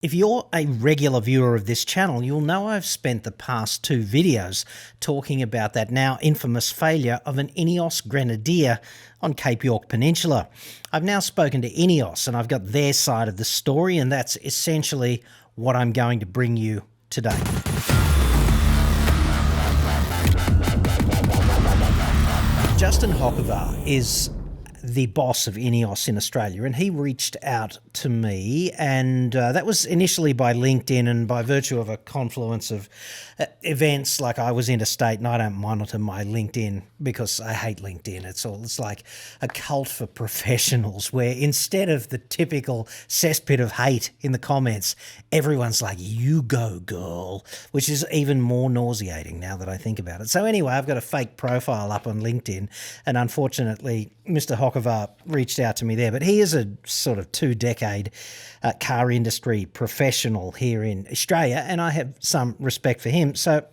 If you're a regular viewer of this channel, you'll know I've spent the past 2 videos talking about that now infamous failure of an Ineos Grenadier on Cape York Peninsula. I've now spoken to Ineos and I've got their side of the story, and that's essentially what I'm going to bring you today. Justin Hokovar is the boss of Ineos in Australia, and he reached out to me, and that was initially by LinkedIn, and by virtue of a confluence of events. Like, I was interstate and I don't monitor my LinkedIn because I hate LinkedIn. It's like a cult for professionals where instead of the typical cesspit of hate in the comments, everyone's like, "You go, girl," which is even more nauseating now that I think about it. So anyway, I've got a fake profile up on LinkedIn, and unfortunately Mr. Hokovar reached out to me there. But he is a sort of 2-decade car industry professional here in Australia, and I have some respect for him. So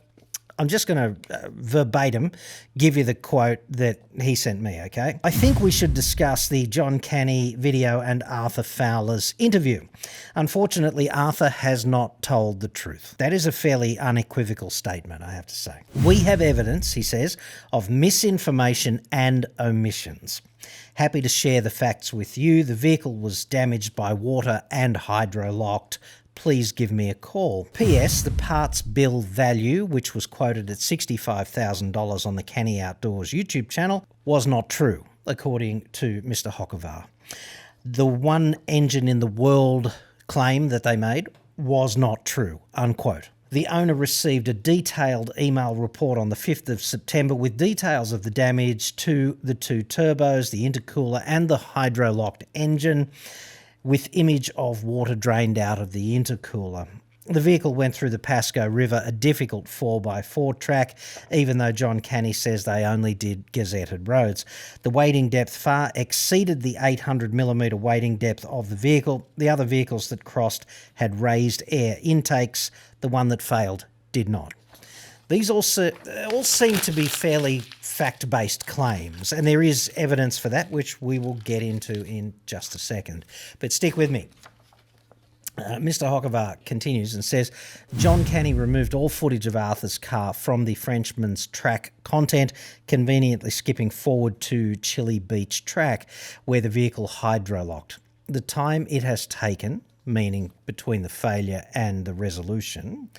I'm just going to verbatim give you the quote that he sent me, okay? "I think we should discuss the John Canny video and Arthur Fowler's interview. Unfortunately, Arthur has not told the truth." That is a fairly unequivocal statement, I have to say. "We have evidence," he says, "of misinformation and omissions. Happy to share the facts with you. The vehicle was damaged by water and hydro-locked. Please give me a call. P.S. The parts bill value, which was quoted at $65,000 on the Canny Outdoors YouTube channel, was not true, according to Mr. Hokovar. The one engine in the world claim that they made was not true," unquote. "The owner received a detailed email report on the 5th of September with details of the damage to the 2 turbos, the intercooler and the hydro-locked engine, with image of water drained out of the intercooler. The vehicle went through the Pasco River, a difficult 4x4 track, even though John Canny says they only did gazetted roads. The wading depth far exceeded the 800mm wading depth of the vehicle. The other vehicles that crossed had raised air intakes. The one that failed did not." These all seem to be fairly fact-based claims, and there is evidence for that, which we will get into in just a second. But stick with me. Mr. Hokovar continues and says, "John Canny removed all footage of Arthur's car from the Frenchman's track content, conveniently skipping forward to Chili Beach track, where the vehicle hydro-locked. The time it has taken," meaning between the failure and the resolution,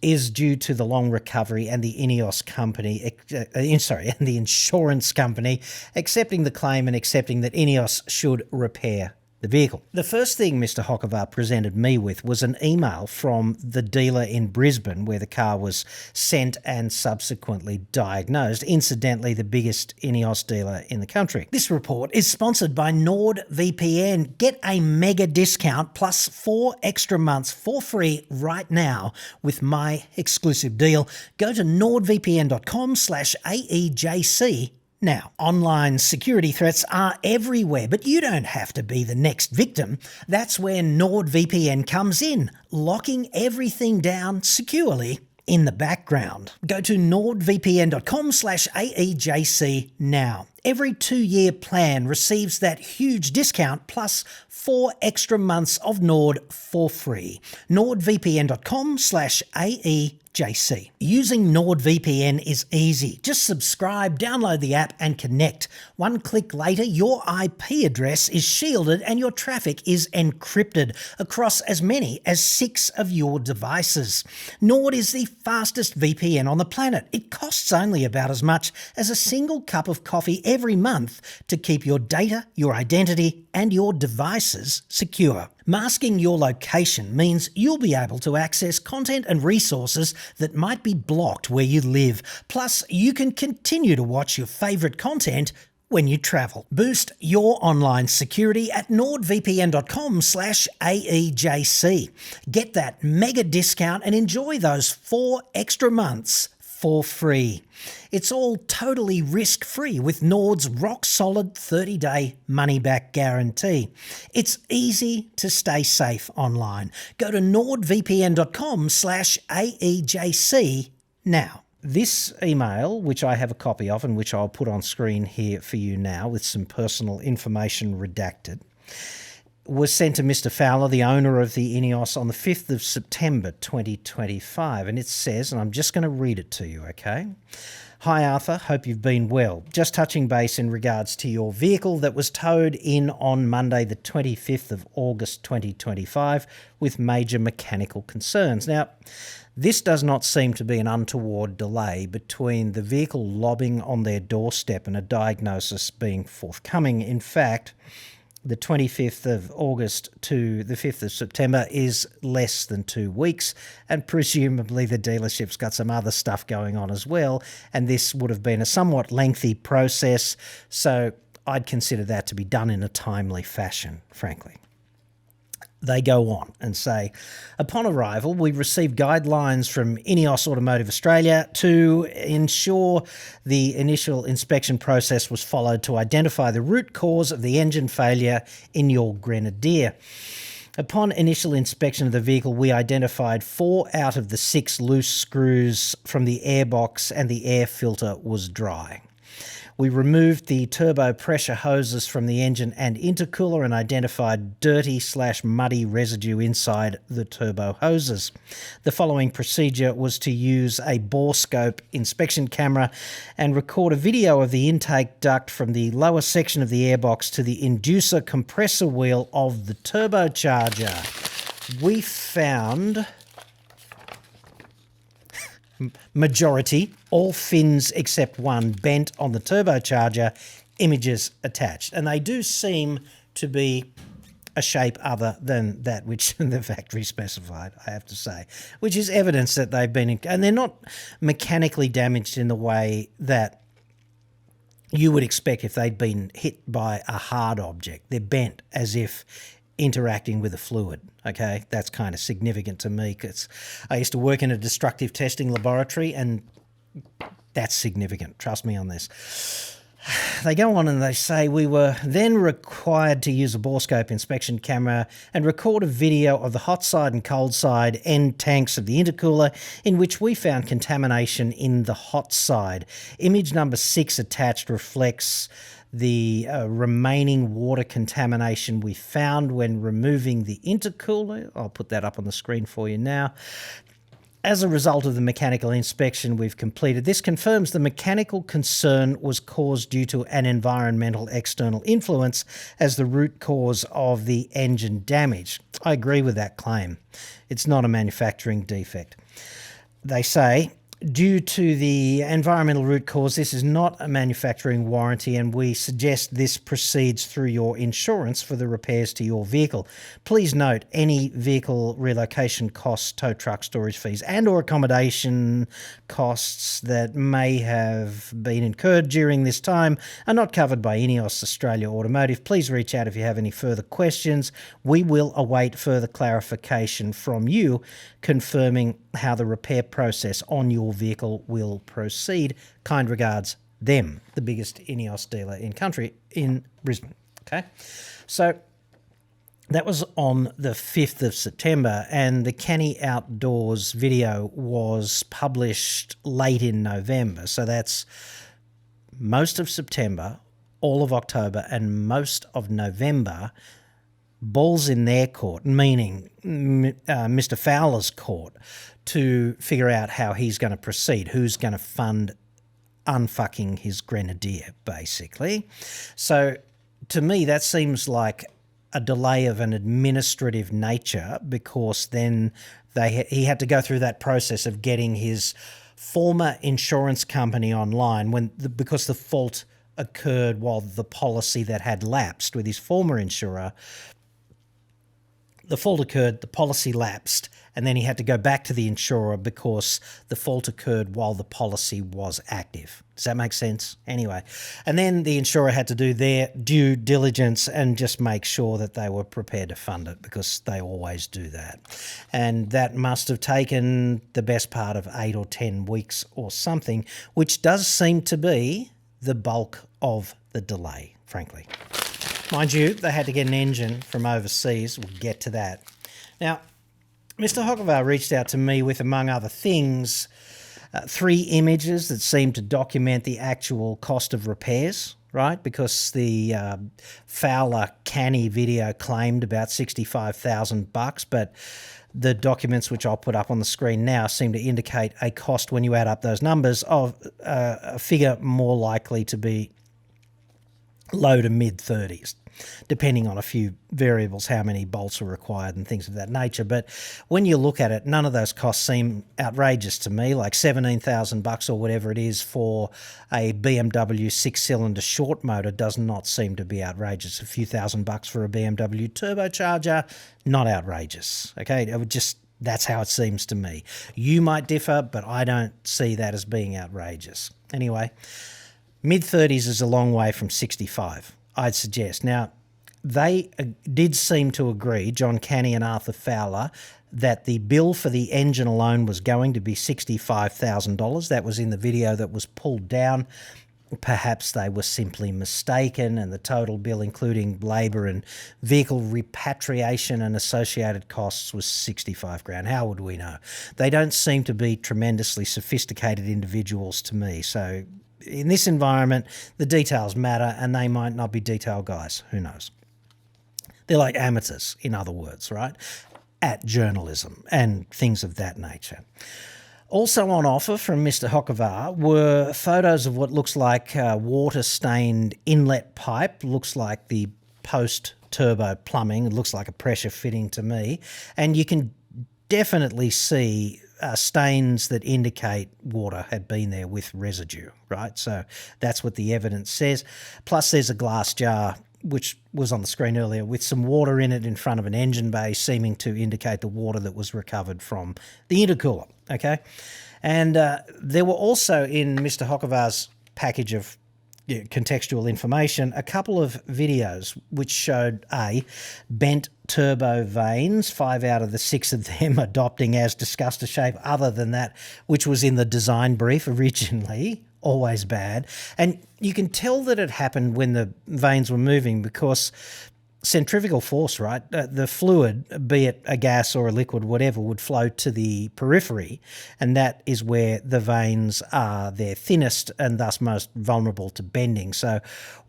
"is due to the long recovery and the Ineos company, and the insurance company accepting the claim and accepting that Ineos should repair the vehicle." The first thing Mr. Hokovar presented me with was an email from the dealer in Brisbane where the car was sent and subsequently diagnosed, incidentally the biggest Ineos dealer in the country. This report is sponsored by NordVPN. Get a mega discount plus 4 extra months for free right now with my exclusive deal. Go to nordvpn.com/AEJC now. Online security threats are everywhere, but you don't have to be the next victim. That's where NordVPN comes in, locking everything down securely in the background. Go to nordvpn.com/AEJC now. Every 2-year plan receives that huge discount plus 4 extra months of Nord for free. nordvpn.com/AEJC. Using NordVPN is easy. Just subscribe, download the app and connect. One click later, your IP address is shielded and your traffic is encrypted across as many as 6 of your devices. Nord is the fastest VPN on the planet. It costs only about as much as a single cup of coffee every month to keep your data, your identity and your devices secure. Masking your location means you'll be able to access content and resources that might be blocked where you live. Plus, you can continue to watch your favourite content when you travel. Boost your online security at nordvpn.com/AEJC. Get that mega discount and enjoy those 4 extra months for free. It's all totally risk-free with Nord's rock-solid 30-day money-back guarantee. It's easy to stay safe online. Go to nordvpn.com/AEJC now. This email, which I have a copy of and which I'll put on screen here for you now with some personal information redacted, was sent to Mr. Fowler, the owner of the Ineos, on the 5th of September 2025. And it says, and I'm just going to read it to you, okay? Hi Arthur, hope you've been well. Just touching base in regards to your vehicle that was towed in on Monday the 25th of August 2025 with major mechanical concerns. Now, this does not seem to be an untoward delay between the vehicle lobbing on their doorstep and a diagnosis being forthcoming. In fact, the 25th of August to the 5th of September is less than 2 weeks, and presumably the dealership's got some other stuff going on as well, and this would have been a somewhat lengthy process, so I'd consider that to be done in a timely fashion, frankly. They go on and say, upon arrival, we received guidelines from Ineos Automotive Australia to ensure the initial inspection process was followed to identify the root cause of the engine failure in your Grenadier. Upon initial inspection of the vehicle, we identified 4 out of the 6 loose screws from the airbox and the air filter was dry. We removed the turbo pressure hoses from the engine and intercooler and identified dirty/muddy residue inside the turbo hoses. The following procedure was to use a borescope inspection camera and record a video of the intake duct from the lower section of the airbox to the inducer compressor wheel of the turbocharger. We found majority, all fins except one, bent on the turbocharger, images attached. And they do seem to be a shape other than that which the factory specified, I have to say, which is evidence that they've been, and they're not mechanically damaged in the way that you would expect if they'd been hit by a hard object. They're bent as if interacting with a fluid. Okay, that's kind of significant to me because I used to work in a destructive testing laboratory and that's significant. Trust me on this. They go on and they say we were then required to use a borescope inspection camera and record a video of the hot side and cold side end tanks of the intercooler in which we found contamination in the hot side. Image number 6 attached reflects the remaining water contamination we found when removing the intercooler. I'll put that up on the screen for you now. As a result of the mechanical inspection we've completed, this confirms the mechanical concern was caused due to an environmental external influence as the root cause of the engine damage. I agree with that claim. It's not a manufacturing defect. They say, due to the environmental root cause, this is not a manufacturing warranty and we suggest this proceeds through your insurance for the repairs to your vehicle. Please note any vehicle relocation costs, tow truck storage fees and or accommodation costs that may have been incurred during this time are not covered by Ineos Australia Automotive. Please reach out if you have any further questions. We will await further clarification from you confirming how the repair process on your vehicle will proceed. Kind regards, them, the biggest Ineos dealer in country in Brisbane. Okay, so that was on the 5th of September and the Canny Outdoors video was published late in November. So that's most of September, all of October and most of November. Balls in their court, meaning Mr. Fowler's court, to figure out how he's going to proceed, who's going to fund unfucking his Grenadier, basically. So to me, that seems like a delay of an administrative nature because then he had to go through that process of getting his former insurance company online because the fault occurred while the policy that had lapsed with his former insurer. The fault occurred, the policy lapsed, and then he had to go back to the insurer because the fault occurred while the policy was active. Does that make sense? Anyway, and then the insurer had to do their due diligence and just make sure that they were prepared to fund it because they always do that. And that must have taken the best part of 8 or 10 weeks or something, which does seem to be the bulk of the delay, frankly. Mind you, they had to get an engine from overseas. We'll get to that. Now, Mr. Hokovar reached out to me with, among other things, 3 images that seem to document the actual cost of repairs right? Because the Fowler Canny video claimed about $65,000, but the documents, which I'll put up on the screen now, seem to indicate a cost, when you add up those numbers, of a figure more likely to be low to mid-30s, depending on a few variables, how many bolts are required and things of that nature. But when you look at it, none of those costs seem outrageous to me, like $17,000 or whatever it is for a BMW six-cylinder short motor does not seem to be outrageous. A few $1,000 for a BMW turbocharger, not outrageous. Okay, it would just, that's how it seems to me. You might differ, but I don't see that as being outrageous. Anyway, mid-30s is a long way from 65, I'd suggest. Now, they did seem to agree, John Canny and Arthur Fowler, that the bill for the engine alone was going to be $65,000. That was in the video that was pulled down. Perhaps they were simply mistaken, and the total bill, including labour and vehicle repatriation and associated costs, was 65 grand. How would we know? They don't seem to be tremendously sophisticated individuals to me. So in this environment, the details matter, and they might not be detail guys. Who knows? They're like amateurs, in other words, right? At journalism and things of that nature. Also on offer from Mr. Hokovar were photos of what looks like water-stained inlet pipe, looks like the post-turbo plumbing, it looks like a pressure fitting to me, and you can definitely see stains that indicate water had been there with residue, right? So that's what the evidence says. Plus there's a glass jar, which was on the screen earlier, with some water in it in front of an engine bay, seeming to indicate the water that was recovered from the intercooler, okay? And there were also in Mr. Hokovar's package of contextual information a couple of videos which showed bent turbo vanes, 5 out of the 6 of them adopting as discussed a shape other than that which was in the design brief originally. Always bad. And you can tell that it happened when the vanes were moving because centrifugal force, right? The fluid, be it a gas or a liquid, whatever, would flow to the periphery, and that is where the vanes are their thinnest and thus most vulnerable to bending. So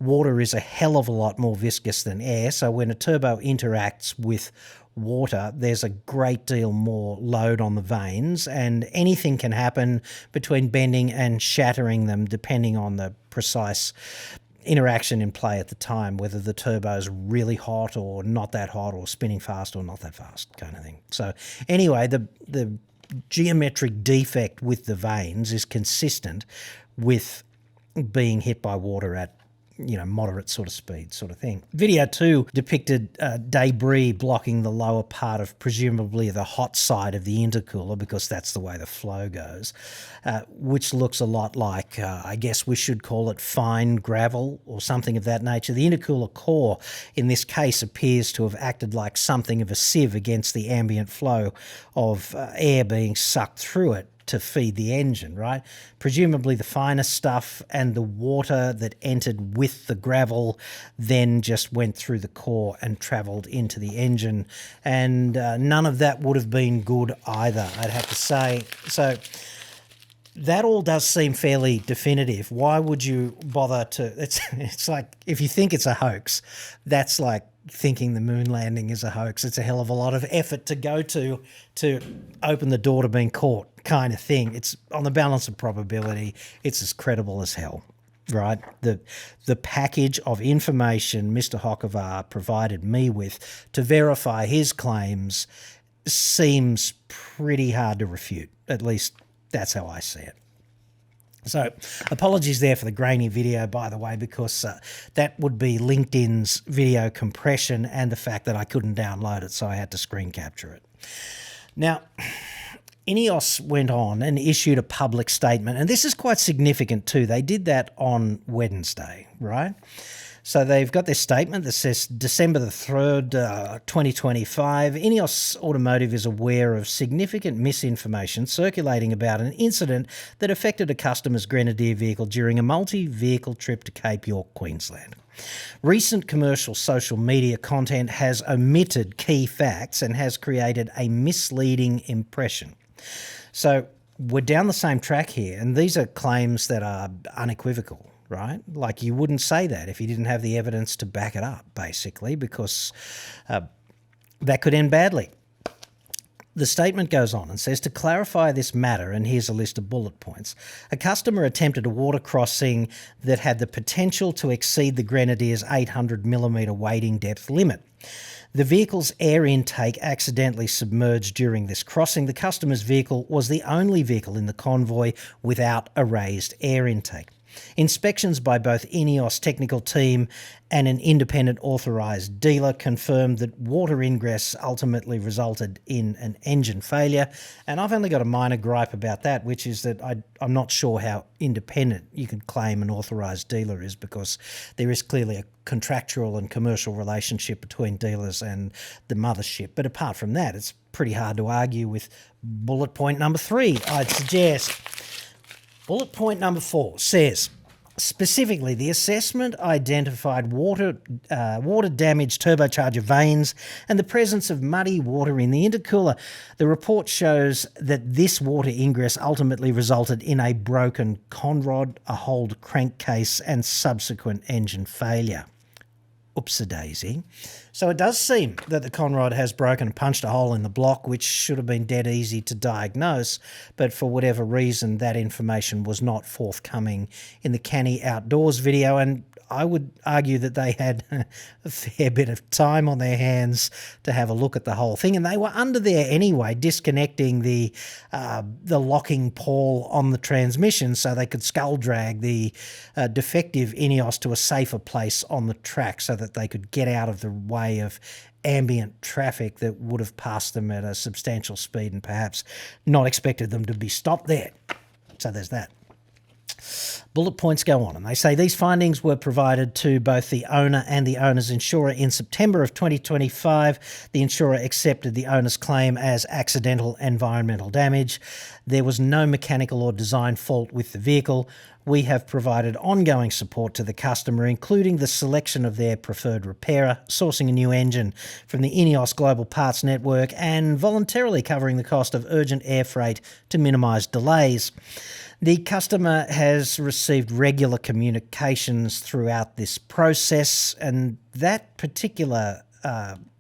water is a hell of a lot more viscous than air, so when a turbo interacts with water, there's a great deal more load on the vanes, and anything can happen between bending and shattering them depending on the precise interaction in play at the time, whether the turbo's really hot or not that hot or spinning fast or not that fast kind of thing. So anyway, the geometric defect with the vanes is consistent with being hit by water at moderate sort of speed sort of thing. Video 2 depicted debris blocking the lower part of presumably the hot side of the intercooler, because that's the way the flow goes, which looks a lot like, I guess we should call it fine gravel or something of that nature. The intercooler core in this case appears to have acted like something of a sieve against the ambient flow of air being sucked through it to feed the engine, right? Presumably the finer stuff and the water that entered with the gravel then just went through the core and travelled into the engine, and none of that would have been good either, I'd have to say. So that all does seem fairly definitive. Why would you bother to... It's like, if you think it's a hoax, that's like thinking the moon landing is a hoax. It's a hell of a lot of effort to go to open the door to being caught kind of thing. It's on the balance of probability, it's as credible as hell, right? The package of information Mr. Hokovar provided me with to verify his claims seems pretty hard to refute. At least that's how I see it. So apologies there for the grainy video, by the way, because that would be LinkedIn's video compression and the fact that I couldn't download it, so I had to screen capture it. Now, Ineos went on and issued a public statement, and this is quite significant too. They did that on Wednesday, right? So they've got this statement that says, December the 3rd, 2025, Ineos Automotive is aware of significant misinformation circulating about an incident that affected a customer's Grenadier vehicle during a multi-vehicle trip to Cape York, Queensland. Recent commercial social media content has omitted key facts and has created a misleading impression. So we're down the same track here, and these are claims that are unequivocal, right? Like, you wouldn't say that if you didn't have the evidence to back it up, basically, because that could end badly. The statement goes on and says, to clarify this matter, and here's a list of bullet points, a customer attempted a water crossing that had the potential to exceed the Grenadier's 800mm wading depth limit. The vehicle's air intake accidentally submerged during this crossing. The customer's vehicle was the only vehicle in the convoy without a raised air intake. Inspections by both Ineos technical team and an independent authorised dealer confirmed that water ingress ultimately resulted in an engine failure. And I've only got a minor gripe about that, which is that I'm not sure how independent you can claim an authorised dealer is, because there is clearly a contractual and commercial relationship between dealers and the mothership. But apart from that, it's pretty hard to argue with bullet point number 3, I'd suggest. Bullet point number 4 says, specifically, the assessment identified water-damaged turbocharger vanes and the presence of muddy water in the intercooler. The report shows that this water ingress ultimately resulted in a broken conrod, a holed crankcase, and subsequent engine failure. Oops-a-daisy. So it does seem that the conrod has broken and punched a hole in the block, which should have been dead easy to diagnose, but for whatever reason that information was not forthcoming in the Canny Outdoors video, and I would argue that they had a fair bit of time on their hands to have a look at the whole thing, and they were under there anyway, disconnecting the locking pawl on the transmission so they could skull drag the defective Ineos to a safer place on the track so that they could get out of the way of ambient traffic that would have passed them at a substantial speed and perhaps not expected them to be stopped there. So there's that. Bullet points go on and they say these findings were provided to both the owner and the owner's insurer in September of 2025. The insurer accepted the owner's claim as accidental environmental damage. There was no mechanical or design fault with the vehicle. We have provided ongoing support to the customer, including the selection of their preferred repairer, sourcing a new engine from the Ineos Global Parts Network, and voluntarily covering the cost of urgent air freight to minimise delays. The customer has received regular communications throughout this process, and that particular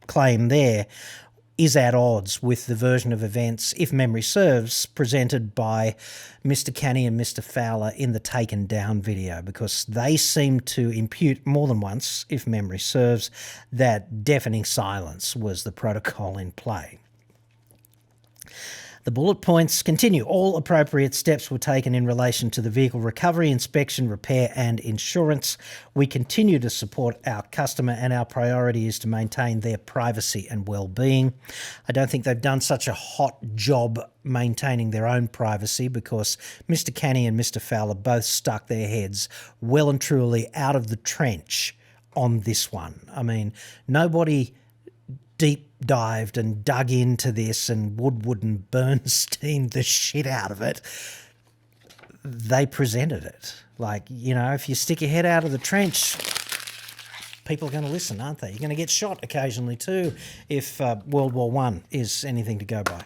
claim there is at odds with the version of events, if memory serves, presented by Mr. Canny and Mr. Fowler in the Taken Down video, because they seem to impute more than once, if memory serves, that deafening silence was the protocol in play. The bullet points continue. All appropriate steps were taken in relation to the vehicle recovery, inspection, repair and insurance. We continue to support our customer and our priority is to maintain their privacy and well-being. I don't think they've done such a hot job maintaining their own privacy because Mr. Canny and Mr. Fowler both stuck their heads well and truly out of the trench on this one. I mean, nobody deep dived and dug into this and Woodward and Bernstein the shit out of it. They presented it. Like, you know, if you stick your head out of the trench, people are going to listen, aren't they? You're going to get shot occasionally too if World War I is anything to go by.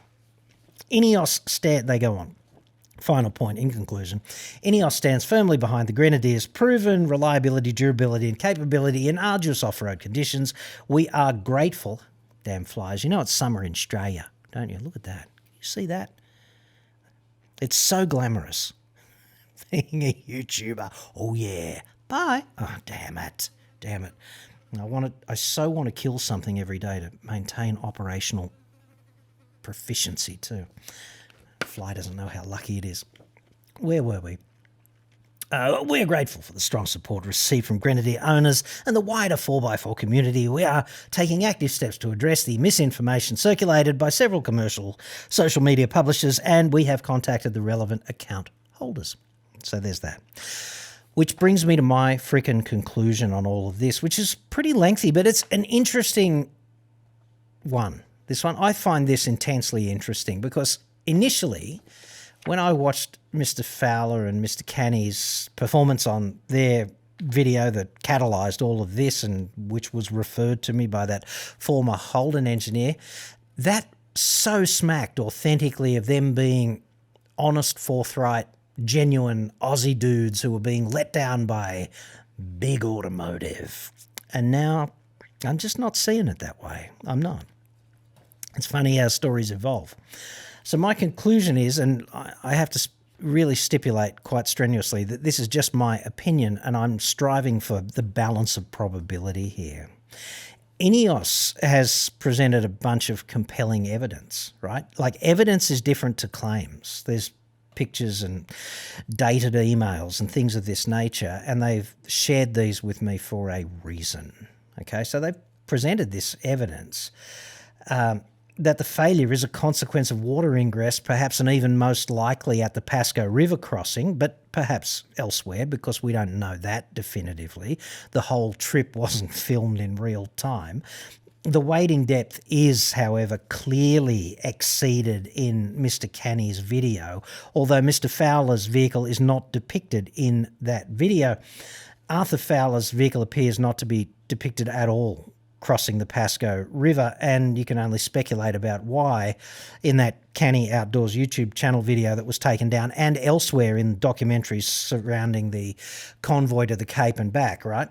Ineos they go on. Final point in conclusion. Ineos stands firmly behind the Grenadier's proven reliability, durability and capability in arduous off-road conditions. We are grateful. Damn flies. You know it's summer in Australia, don't you? Look at that. You see that? It's so glamorous. Being a YouTuber. Oh, yeah. Bye. Oh, damn it. Damn it. I so want to kill something every day to maintain operational proficiency too. Fly doesn't know how lucky it is. Where were we? We're grateful for the strong support received from Grenadier owners and the wider 4x4 community. We are taking active steps to address the misinformation circulated by several commercial social media publishers, and we have contacted the relevant account holders. So there's that. Which brings me to my freaking conclusion on all of this, which is pretty lengthy, but it's an interesting one. This one, I find this intensely interesting because initially, when I watched Mr. Fowler and Mr. Canny's performance on their video that catalysed all of this and which was referred to me by that former Holden engineer, that so smacked authentically of them being honest, forthright genuine Aussie dudes who were being let down by big automotive. And now I'm just not seeing it that way. I'm not. It's funny how stories evolve. So my conclusion is, and I have to really stipulate quite strenuously that this is just my opinion and I'm striving for the balance of probability here. Ineos has presented a bunch of compelling evidence, right? Like, evidence is different to claims. There's pictures and dated emails and things of this nature, and they've shared these with me for a reason, okay? So they've presented this evidence that the failure is a consequence of water ingress, perhaps and even most likely at the Pasco River crossing, but perhaps elsewhere, because we don't know that definitively. The whole trip wasn't filmed in real time. The wading depth is, however, clearly exceeded in Mr. Canny's video, although Mr. Fowler's vehicle is not depicted in that video. Arthur Fowler's vehicle appears not to be depicted at all crossing the Pasco River, and you can only speculate about why in that Canny Outdoors YouTube channel video that was taken down and elsewhere in documentaries surrounding the convoy to the Cape and back, right?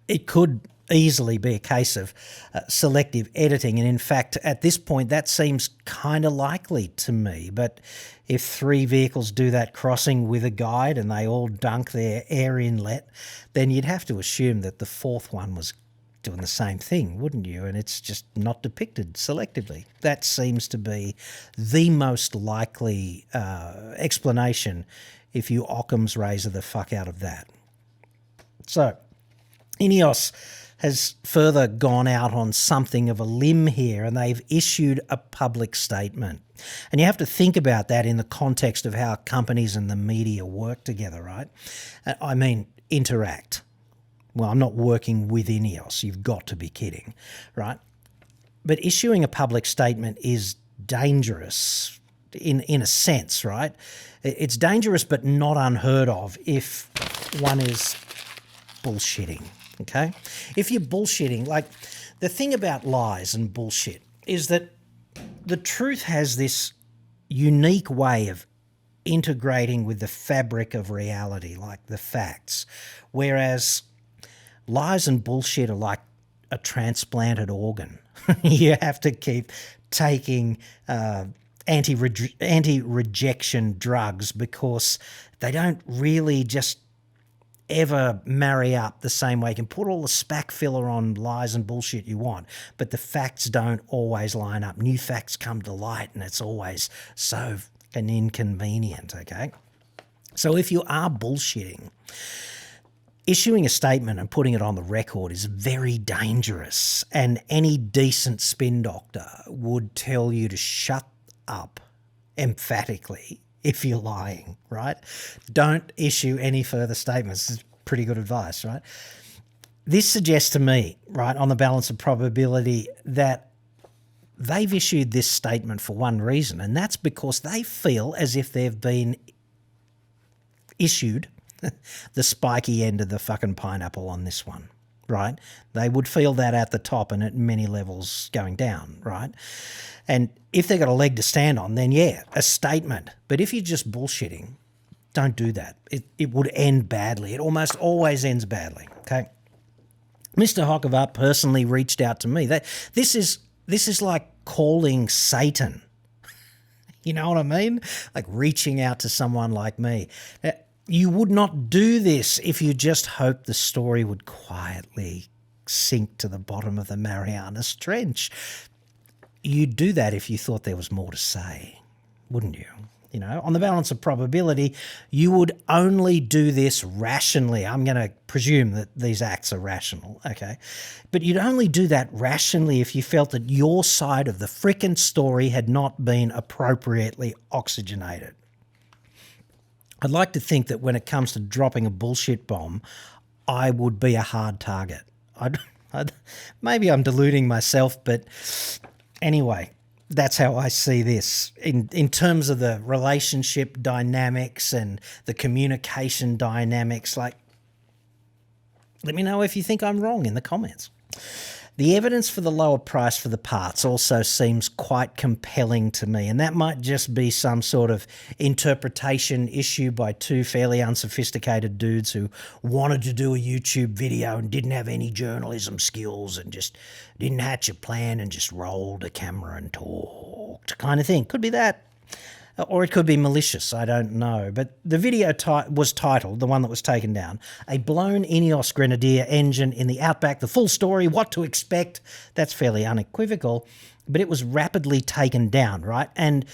It could easily be a case of selective editing, and in fact, at this point, that seems kind of likely to me. But if 3 vehicles do that crossing with a guide and they all dunk their air inlet, then you'd have to assume that the 4th one was doing the same thing, wouldn't you? And it's just not depicted selectively. That seems to be the most likely explanation if you Occam's razor the fuck out of that. So Ineos has further gone out on something of a limb here, and they've issued a public statement. And you have to think about that in the context of how companies and the media work together, right? I mean, interact. Well, I'm not working with Ineos. You've got to be kidding, right? But issuing a public statement is dangerous in a sense, right? It's dangerous but not unheard of if one is bullshitting, okay? If you're bullshitting, like, the thing about lies and bullshit is that the truth has this unique way of integrating with the fabric of reality, like the facts, whereas lies and bullshit are like a transplanted organ. You have to keep taking anti-rejection drugs because they don't really just ever marry up the same way. You can put all the spac filler on lies and bullshit you want, but the facts don't always line up. New facts come to light and it's always so an inconvenient, okay? So if you are bullshitting, issuing a statement and putting it on the record is very dangerous, and any decent spin doctor would tell you to shut up emphatically if you're lying, right? Don't issue any further statements. It's pretty good advice, right? This suggests to me, right, on the balance of probability, that they've issued this statement for one reason, and that's because they feel as if they've been issued the spiky end of the fucking pineapple on this one, right? They would feel that at the top and at many levels going down, right? And if they've got a leg to stand on, then yeah, a statement. But if you're just bullshitting, don't do that. It would end badly. It almost always ends badly, okay? Mr. Hokovar personally reached out to me. This is like calling Satan. You know what I mean? Like reaching out to someone like me. You would not do this if you just hoped the story would quietly sink to the bottom of the Marianas Trench. You'd do that if you thought there was more to say, wouldn't you? You know, on the balance of probability, you would only do this rationally. I'm going to presume that these acts are rational, okay? But you'd only do that rationally if you felt that your side of the frickin' story had not been appropriately oxygenated. I'd like to think that when it comes to dropping a bullshit bomb, I would be a hard target. Maybe I'm deluding myself, but anyway, that's how I see this. In terms of the relationship dynamics and the communication dynamics, like, let me know if you think I'm wrong in the comments. The evidence for the lower price for the parts also seems quite compelling to me, and that might just be some sort of interpretation issue by two fairly unsophisticated dudes who wanted to do a YouTube video and didn't have any journalism skills and just didn't hatch a plan and just rolled a camera and talked kind of thing. Could be that. Or it could be malicious, I don't know. But the video was titled, the one that was taken down, "A Blown Ineos Grenadier Engine in the Outback, the Full Story, What to Expect." That's fairly unequivocal, but it was rapidly taken down, right? And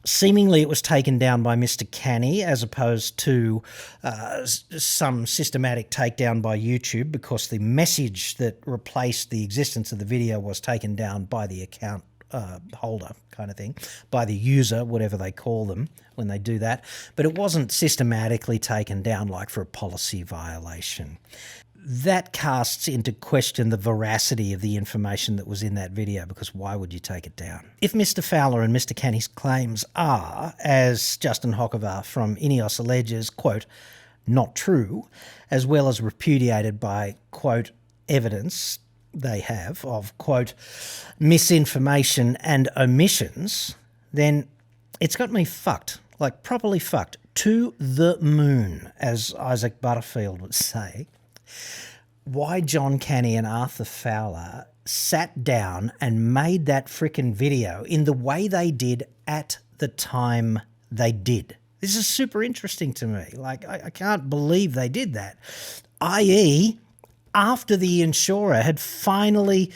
seemingly it was taken down by Mr. Canny as opposed to some systematic takedown by YouTube, because the message that replaced the existence of the video was taken down by the account holder kind of thing, by the user, whatever they call them when they do that. But it wasn't systematically taken down like for a policy violation. That casts into question the veracity of the information that was in that video, because why would you take it down? If Mr. Fowler and Mr. Canny's claims are, as Justin Hokovar from Ineos alleges, quote, not true, as well as repudiated by, quote, evidence they have of, quote, misinformation and omissions, then it's got me fucked, like properly fucked, to the moon, as Isaac Butterfield would say. Why John Canny and Arthur Fowler sat down and made that frickin' video in the way they did at the time they did. This is super interesting to me. Like, I can't believe they did that. i.e., after the insurer had finally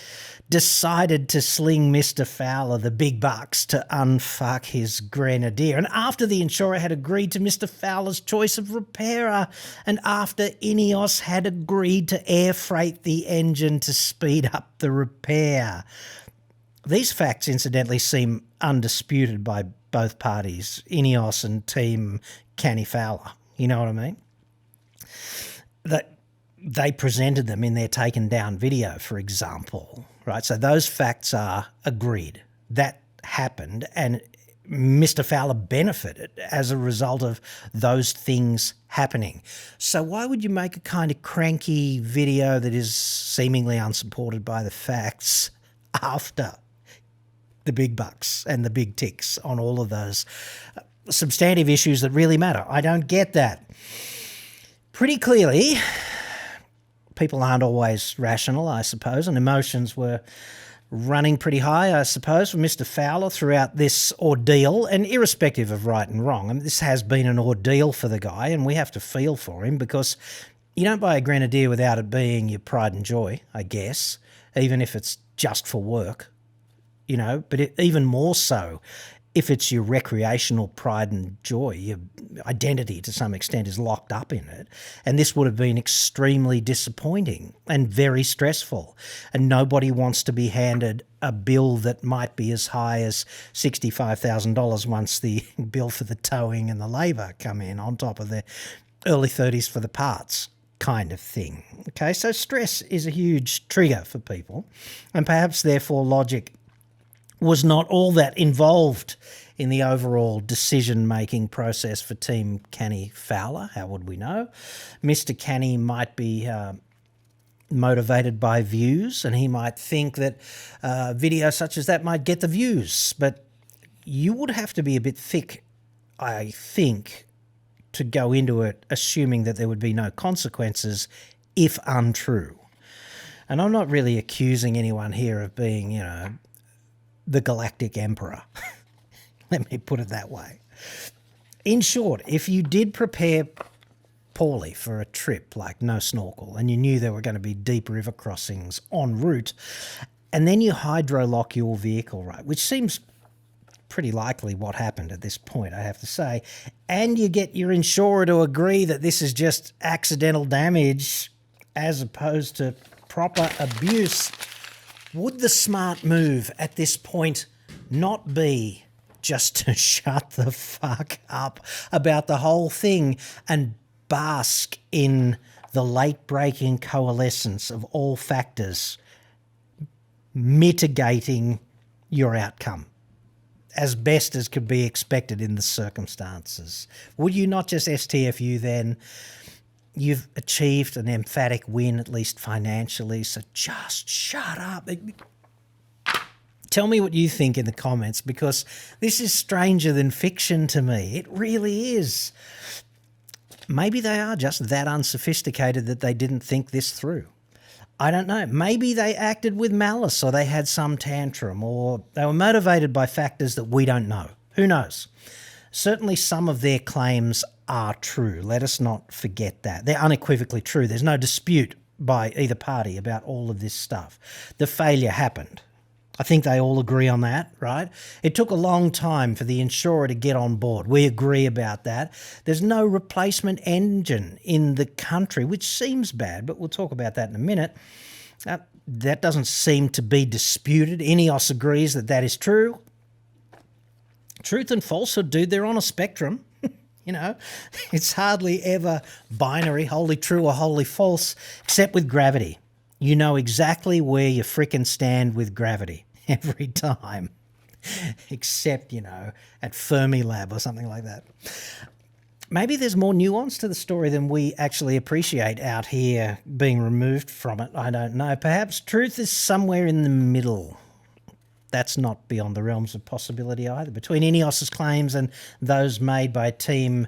decided to sling Mr. Fowler the big bucks to unfuck his Grenadier, and after the insurer had agreed to Mr. Fowler's choice of repairer, and after Ineos had agreed to air freight the engine to speed up the repair. These facts, incidentally, seem undisputed by both parties, Ineos and Team Canny Fowler. You know what I mean? That they presented them in their taken down video, for example, right? So those facts are agreed. That happened, and Mr. Fowler benefited as a result of those things happening. So why would you make a kind of cranky video that is seemingly unsupported by the facts after the big bucks and the big ticks on all of those substantive issues that really matter? I don't get that. Pretty clearly, people aren't always rational, I suppose, and emotions were running pretty high, I suppose, for Mr. Fowler throughout this ordeal, and irrespective of right and wrong. I mean, this has been an ordeal for the guy, and we have to feel for him, because you don't buy a Grenadier without it being your pride and joy, I guess, even if it's just for work, you know, but even more so if it's your recreational pride and joy. Your identity to some extent is locked up in it. And this would have been extremely disappointing and very stressful. And nobody wants to be handed a bill that might be as high as $65,000 once the bill for the towing and the labour come in, on top of the early 30s for the parts kind of thing. Okay, so stress is a huge trigger for people, and perhaps therefore logic was not all that involved in the overall decision-making process for Team Canny Fowler. How would we know? Mr. Canny might be motivated by views, and he might think that videos such as that might get the views. But you would have to be a bit thick, I think, to go into it assuming that there would be no consequences if untrue. And I'm not really accusing anyone here of being, you know, the Galactic Emperor. Let me put it that way. In short, if you did prepare poorly for a trip, like no snorkel, and you knew there were going to be deep river crossings en route, and then you hydrolock your vehicle, right, which seems pretty likely what happened at this point, I have to say, and you get your insurer to agree that this is just accidental damage as opposed to proper abuse, would the smart move at this point not be just to shut the fuck up about the whole thing and bask in the late-breaking coalescence of all factors mitigating your outcome as best as could be expected in the circumstances? Would you not just STFU then You've achieved an emphatic win, at least financially, so just shut up. Tell me what you think in the comments, because this is stranger than fiction to me. It really is. Maybe they are just that unsophisticated that they didn't think this through. I don't know. Maybe they acted with malice, or they had some tantrum, or they were motivated by factors that we don't know. Who knows? Certainly some of their claims are true. Let us not forget that. They're unequivocally true. There's no dispute by either party about all of this stuff. The failure happened. I think they all agree on that, right? It took a long time for the insurer to get on board. We agree about that. There's no replacement engine in the country, which seems bad, but we'll talk about that in a minute. That doesn't seem to be disputed. Ineos agrees that that is true. Truth and falsehood, dude, they're on a spectrum. You know, it's hardly ever binary, wholly true or wholly false, except with gravity. You know exactly where you frickin' stand with gravity every time, except, you know, at Fermilab or something like that. Maybe there's more nuance to the story than we actually appreciate out here being removed from it. I don't know. Perhaps truth is somewhere in the middle. That's not beyond the realms of possibility either, between Ineos's claims and those made by Team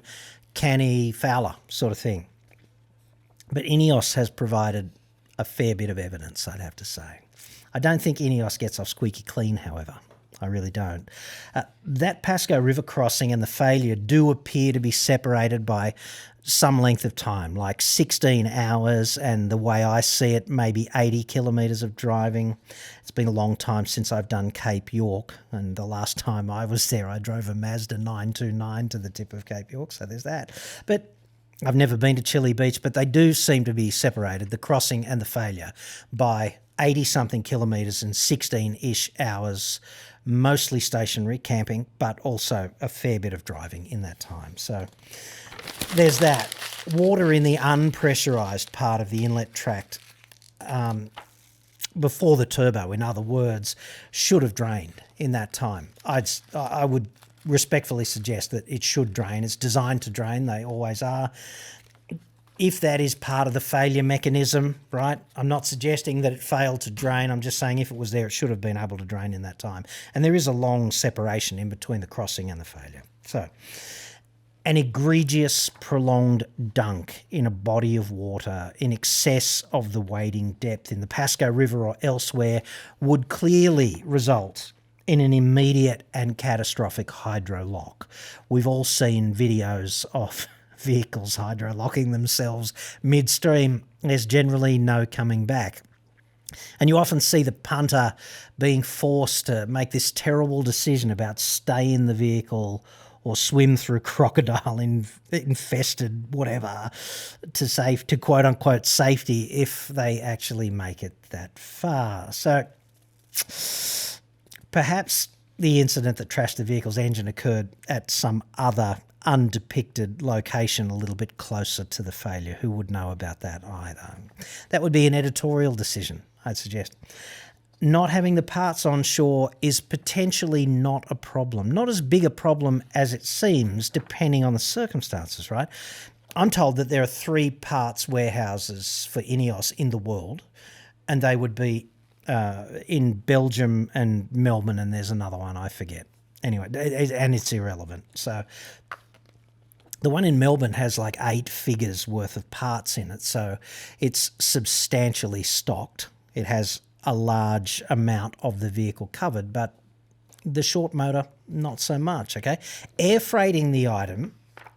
Canny Fowler sort of thing. But Ineos has provided a fair bit of evidence, I'd have to say. I don't think Ineos gets off squeaky clean, however. I really don't. That Pasco River crossing and the failure do appear to be separated by some length of time, like 16 hours, and the way I see it, maybe 80 kilometres of driving. It's been a long time since I've done Cape York, and the last time I was there, I drove a Mazda 929 to the tip of Cape York, so there's that. But I've never been to Chile Beach, but they do seem to be separated, the crossing and the failure, by 80-something kilometres and 16-ish hours, mostly stationary camping, but also a fair bit of driving in that time. So there's that. Water in the unpressurised part of the inlet tract before the turbo, in other words, should have drained in that time. I would respectfully suggest that it should drain. It's designed to drain. They always are. If that is part of the failure mechanism, right, I'm not suggesting that it failed to drain. I'm just saying if it was there, it should have been able to drain in that time. And there is a long separation in between the crossing and the failure. So an egregious, prolonged dunk in a body of water in excess of the wading depth in the Pasco River or elsewhere would clearly result in an immediate and catastrophic hydrolock. We've all seen videos of vehicles hydrolocking themselves midstream. There's generally no coming back. And you often see the punter being forced to make this terrible decision about stay in the vehicle or swim through crocodile infested whatever to quote unquote safety if they actually make it that far. So perhaps the incident that trashed the vehicle's engine occurred at some other undepicted location a little bit closer to the failure. Who would know about that either? That would be an editorial decision, I'd suggest. Not having the parts on shore is potentially not a problem. Not as big a problem as it seems, depending on the circumstances, right? I'm told that there are 3 parts warehouses for Ineos in the world, and they would be in Belgium and Melbourne, and there's another one, I forget. Anyway, and it's irrelevant. So the one in Melbourne has like 8 figures worth of parts in it, so it's substantially stocked. It has a large amount of the vehicle covered, but the short motor, not so much, okay? Air freighting the item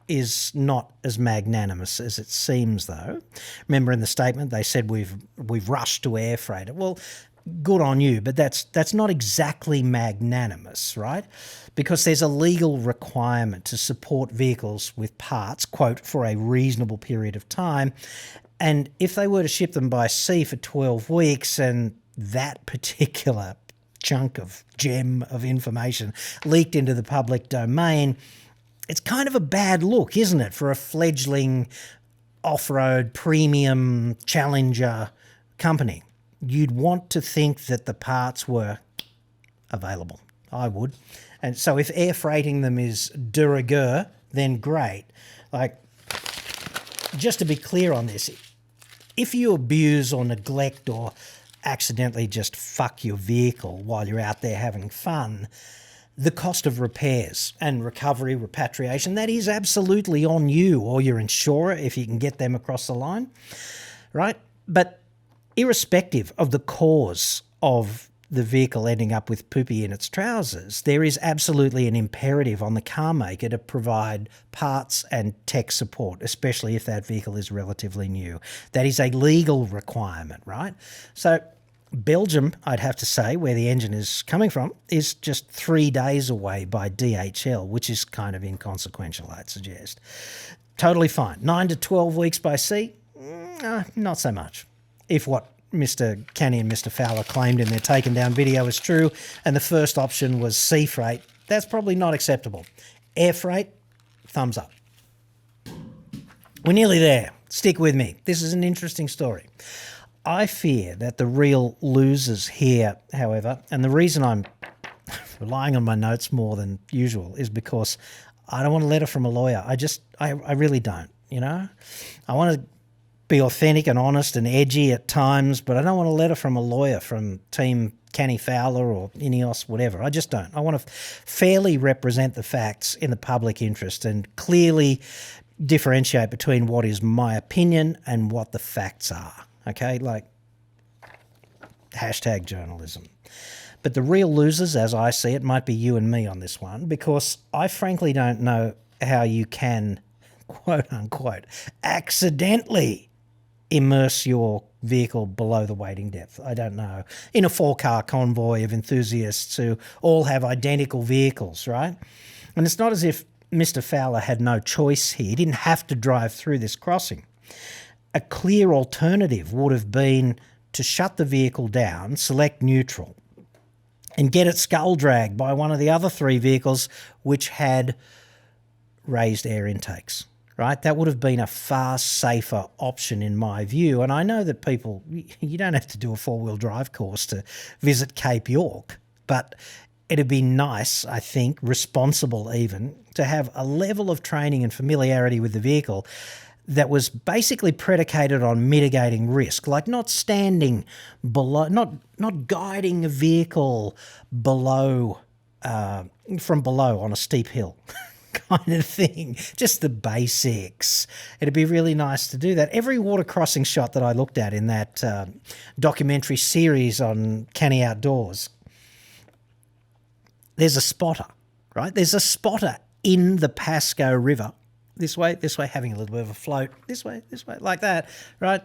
is not as magnanimous as it seems, though. Remember in the statement they said we've rushed to air freight it. Well, good on you, but that's not exactly magnanimous, right? Because there's a legal requirement to support vehicles with parts, quote, for a reasonable period of time. And if they were to ship them by sea for 12 weeks and that particular chunk of gem of information leaked into the public domain, it's kind of a bad look, isn't it, for a fledgling off-road premium challenger company. You'd want to think that the parts were available. I would. And so if air freighting them is de rigueur, then great. Like, just to be clear on this, if you abuse or neglect or accidentally just fuck your vehicle while you're out there having fun, the cost of repairs and recovery, repatriation, that is absolutely on you or your insurer if you can get them across the line, right? But irrespective of the cause of the vehicle ending up with poopy in its trousers, there is absolutely an imperative on the car maker to provide parts and tech support, especially if that vehicle is relatively new. That is a legal requirement, right? So Belgium, I'd have to say, where the engine is coming from, is just 3 days away by DHL, which is kind of inconsequential, I'd suggest. Totally fine. 9 to 12 weeks by sea? Not so much. If what Mr. Canny and Mr. Fowler claimed in their taken down video is true, and the first option was sea freight, that's probably not acceptable. Air freight, thumbs up. We're nearly there. Stick with me. This is an interesting story. I fear that the real losers here, however, and the reason I'm relying on my notes more than usual is because I don't want a letter from a lawyer. I really don't, you know? I want to be authentic and honest and edgy at times, but I don't want a letter from a lawyer from Team Canny Fowler or Ineos, whatever. I just don't. I want to fairly represent the facts in the public interest and clearly differentiate between what is my opinion and what the facts are, okay? Like, hashtag journalism. But the real losers, as I see it, might be you and me on this one, because I frankly don't know how you can, quote unquote, accidentally immerse your vehicle below the wading depth. I don't know. In a 4-car convoy of enthusiasts who all have identical vehicles, right? And it's not as if Mr. Fowler had no choice here. He didn't have to drive through this crossing. A clear alternative would have been to shut the vehicle down, select neutral, and get it skull dragged by one of the other 3 vehicles which had raised air intakes. Right? That would have been a far safer option in my view. And I know that people, you don't have to do a 4-wheel drive course to visit Cape York, but it'd be nice, I think, responsible even, to have a level of training and familiarity with the vehicle that was basically predicated on mitigating risk, like not standing below, not guiding a vehicle below, from below on a steep hill. Kind of thing, just the basics. It'd be really nice to do that. Every water crossing shot that I looked at in that documentary series on Canny Outdoors, there's a spotter, right? There's a spotter in the Pasco River, this way, having a little bit of a float, this way, like that, right?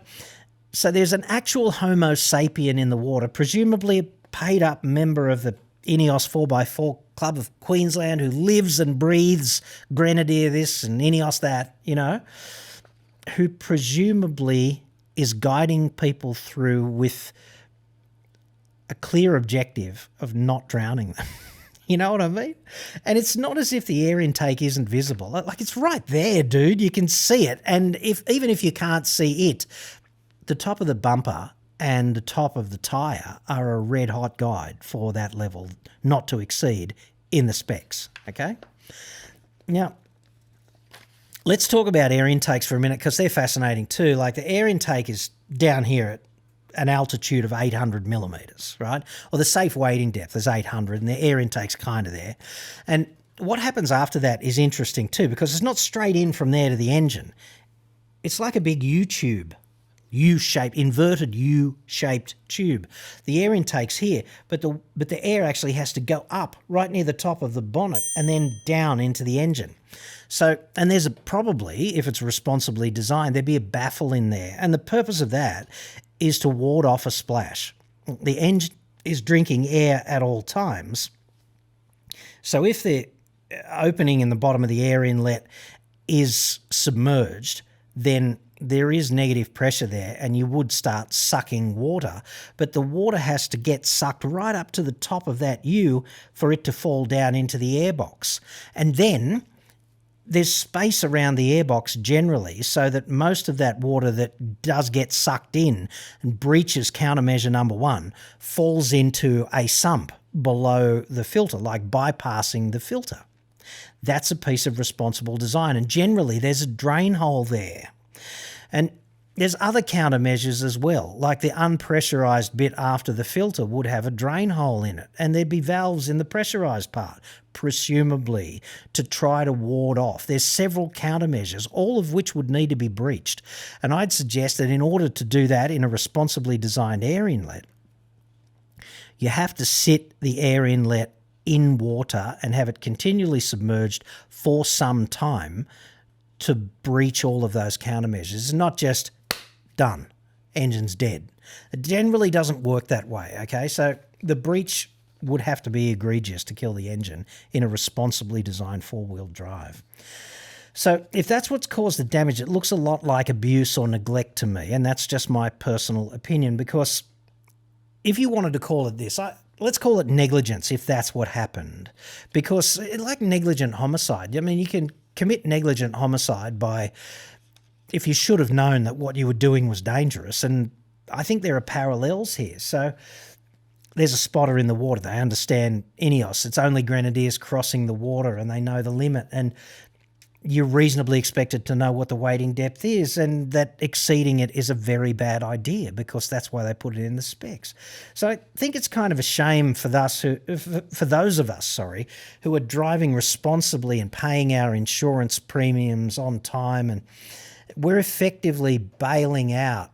So there's an actual Homo sapien in the water, presumably a paid-up member of the Ineos 4x4 Club of Queensland who lives and breathes Grenadier this and Ineos that, you know, who presumably is guiding people through with a clear objective of not drowning them. You know what I mean? And it's not as if the air intake isn't visible. Like, it's right there, dude. You can see it. And even if you can't see it, the top of the bumper and the top of the tyre are a red-hot guide for that level not to exceed in the specs, okay? Now, let's talk about air intakes for a minute because they're fascinating too. Like, the air intake is down here at an altitude of 800 millimetres, right? Or the safe wading depth is 800 and the air intake's kind of there. And what happens after that is interesting too because it's not straight in from there to the engine. It's like a big U-tube. U-shaped, inverted U-shaped tube. The air intake's here, but the air actually has to go up right near the top of the bonnet and then down into the engine. So, and there's probably, if it's responsibly designed, there'd be a baffle in there. And the purpose of that is to ward off a splash. The engine is drinking air at all times. So if the opening in the bottom of the air inlet is submerged, then there is negative pressure there and you would start sucking water, but the water has to get sucked right up to the top of that U for it to fall down into the airbox. And then there's space around the airbox generally so that most of that water that does get sucked in and breaches countermeasure number 1 falls into a sump below the filter, like bypassing the filter. That's a piece of responsible design, and generally there's a drain hole there. And there's other countermeasures as well, like the unpressurised bit after the filter would have a drain hole in it, and there'd be valves in the pressurised part, presumably, to try to ward off. There's several countermeasures, all of which would need to be breached. And I'd suggest that in order to do that in a responsibly designed air inlet, you have to sit the air inlet in water and have it continually submerged for some time to breach all of those countermeasures. It's not just done, engine's dead. It generally doesn't work that way, okay? So the breach would have to be egregious to kill the engine in a responsibly designed four-wheel drive. So if that's what's caused the damage, it looks a lot like abuse or neglect to me, and that's just my personal opinion, because if you wanted to call it this, let's call it negligence if that's what happened, because like negligent homicide, I mean, you can commit negligent homicide by if you should have known that what you were doing was dangerous, and I think there are parallels here. So there's a spotter in the water. They understand Ineos. It's only Grenadiers crossing the water, and they know the limit, and you're reasonably expected to know what the wading depth is, and that exceeding it is a very bad idea because that's why they put it in the specs. So I think it's kind of a shame for those of us who are driving responsibly and paying our insurance premiums on time, and we're effectively bailing out.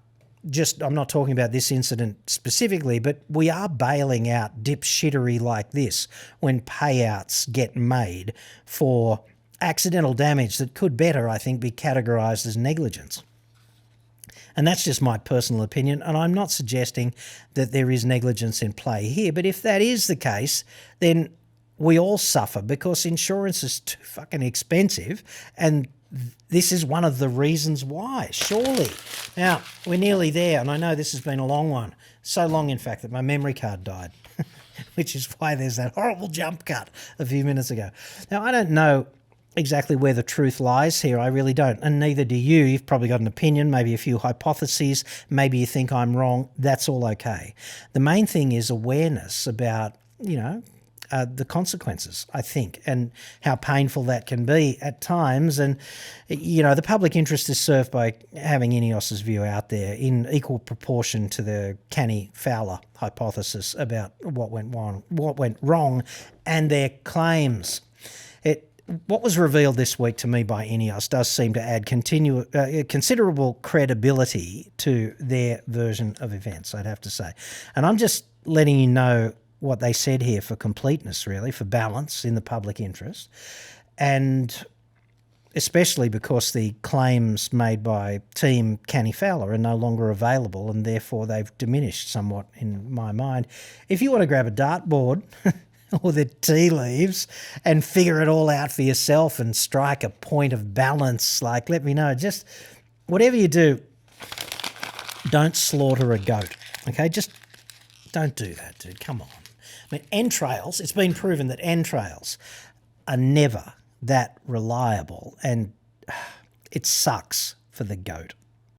I'm not talking about this incident specifically, but we are bailing out dipshittery like this when payouts get made for accidental damage that could better, I think, be categorised as negligence. And that's just my personal opinion, and I'm not suggesting that there is negligence in play here, but if that is the case, then we all suffer because insurance is too fucking expensive, and this is one of the reasons why, surely. Now, we're nearly there, and I know this has been a long one. So long, in fact, that my memory card died, which is why there's that horrible jump cut a few minutes ago. Now, I don't know exactly where the truth lies here. I really don't, and neither do you. You've probably got an opinion, maybe a few hypotheses, maybe you think I'm wrong. That's all okay. The main thing is awareness about, the consequences, I think, and how painful that can be at times. And, the public interest is served by having Ineos's view out there in equal proportion to the canny Fowler hypothesis about what went wrong and their claims. What was revealed this week to me by Ineos does seem to add considerable credibility to their version of events, I'd have to say. And I'm just letting you know what they said here for completeness, really, for balance in the public interest, and especially because the claims made by Team Canny Fowler are no longer available, and therefore they've diminished somewhat in my mind. If you want to grab a dartboard or the tea leaves and figure it all out for yourself and strike a point of balance, let me know. Just whatever you do, don't slaughter a goat, okay? Just don't do that, dude. Come on. I mean, entrails, it's been proven that entrails are never that reliable, and it sucks for the goat.